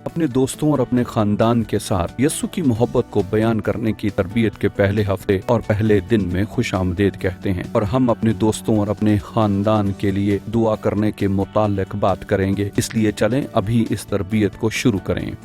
अपने दोस्तों और अपने खानदान के साथ यस्सु की मोहब्बत को बयान करने की तरबियत के पहले हफ्ते और पहले दिन में खुशामदीद कहते हैं, और हम अपने दोस्तों और अपने खानदान के लिए दुआ करने के मुताल्लिक बात करेंगे। इसलिए चलें अभी इस तरबियत को शुरू करें।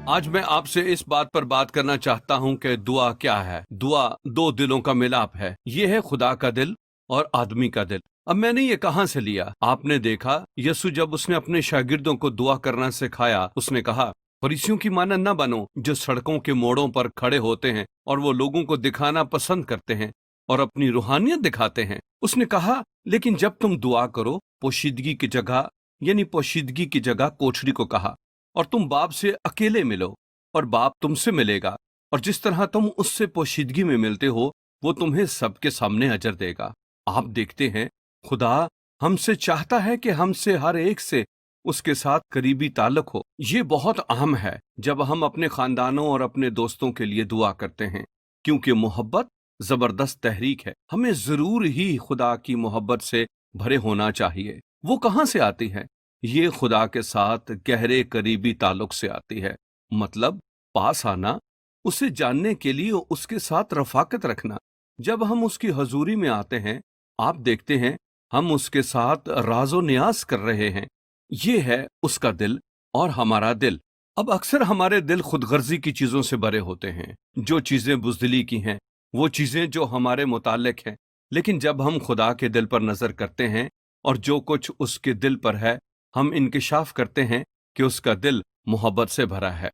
आज मैं आपसे इस बात पर बात करना चाहता हूं कि दुआ क्या है। दुआ दो दिलों का मिलाप है। ये है खुदा का दिल और आदमी का दिल। अब मैंने ये कहां से लिया? आपने देखा यीशु जब उसने अपने शागिर्दों को दुआ करना सिखाया, उसने कहा फरीसियों की मानद न बनो जो सड़कों के मोड़ों पर खड़े होते हैं और वो लोगों को दिखाना पसंद करते हैं और अपनी रूहानियत दिखाते हैं। उसने कहा लेकिन जब तुम दुआ करो पोशीदगी की जगह यानी पोशीदगी की जगह कोठरी को कहा, और तुम बाप से अकेले मिलो और बाप तुमसे मिलेगा, और जिस तरह तुम उससे पोशीदगी में मिलते हो वो तुम्हें सबके सामने अजर देगा। आप देखते हैं खुदा हमसे चाहता है कि हमसे हर एक से उसके साथ करीबी ताल्लुक हो। ये बहुत अहम है जब हम अपने खानदानों और अपने दोस्तों के लिए दुआ करते हैं, क्योंकि मोहब्बत जबरदस्त तहरीक है। हमें जरूर ही खुदा की मोहब्बत से भरे होना चाहिए। वो कहाँ से आती है? ये खुदा के साथ गहरे करीबी ताल्लुक से आती है। मतलब पास आना, उसे जानने के लिए उसके साथ रफाकत रखना। जब हम उसकी हजूरी में आते हैं, आप देखते हैं हम उसके साथ राजो न्यास कर रहे हैं। ये है उसका दिल और हमारा दिल। अब अक्सर हमारे दिल खुदगर्जी की चीजों से भरे होते हैं, जो चीजें बुज़दिली की हैं, वो चीजें जो हमारे मुताल्लिक हैं। लेकिन जब हम खुदा के दिल पर नजर करते हैं और जो कुछ उसके दिल पर है, हम इंकिशाफ करते हैं कि उसका दिल मोहब्बत से भरा है।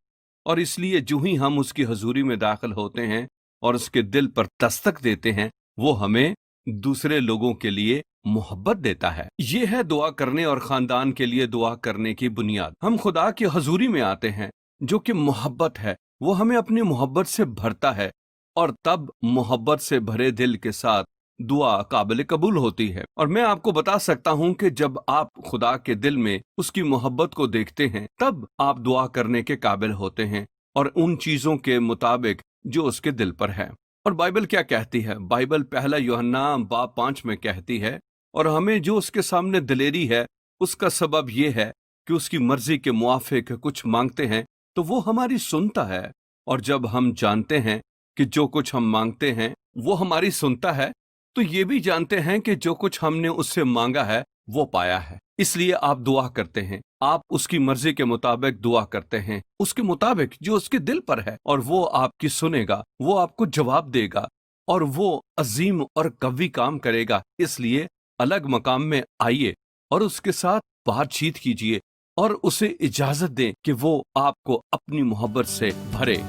और इसलिए जो ही हम उसकी हजूरी में दाखिल होते हैं और उसके दिल पर दस्तक देते हैं, वो हमें दूसरे लोगों के लिए मोहब्बत देता है। ये है दुआ करने और खानदान के लिए दुआ करने की बुनियाद। हम खुदा की हजूरी में आते हैं जो कि मोहब्बत है, वो हमें अपनी मोहब्बत से भरता है, और तब मोहब्बत से भरे दिल के साथ दुआ काबिल कबूल होती है। और मैं आपको बता सकता हूं कि जब आप खुदा के दिल में उसकी मोहब्बत को देखते हैं, तब आप दुआ करने के काबिल होते हैं और उन चीजों के मुताबिक जो उसके दिल पर है। और बाइबल क्या कहती है? बाइबल पहला यूहन्ना बाब 5 में कहती है, और हमें जो उसके सामने दिलेरी है उसका सबब ये है कि उसकी मर्जी के मुआफिक कुछ मांगते हैं तो वो हमारी सुनता है। और जब हम जानते हैं कि जो कुछ हम मांगते हैं वो हमारी सुनता है, तो ये भी जानते हैं कि जो कुछ हमने उससे मांगा है वो पाया है। इसलिए आप दुआ करते हैं, आप उसकी मर्जी के मुताबिक दुआ करते हैं, उसके मुताबिक जो उसके दिल पर है, और वो आपकी सुनेगा, वो आपको जवाब देगा, और वो अजीम और कवी काम करेगा। इसलिए अलग मकाम में आइए और उसके साथ बातचीत कीजिए और उसे इजाजत दें कि वो आपको अपनी मोहब्बत से भरे।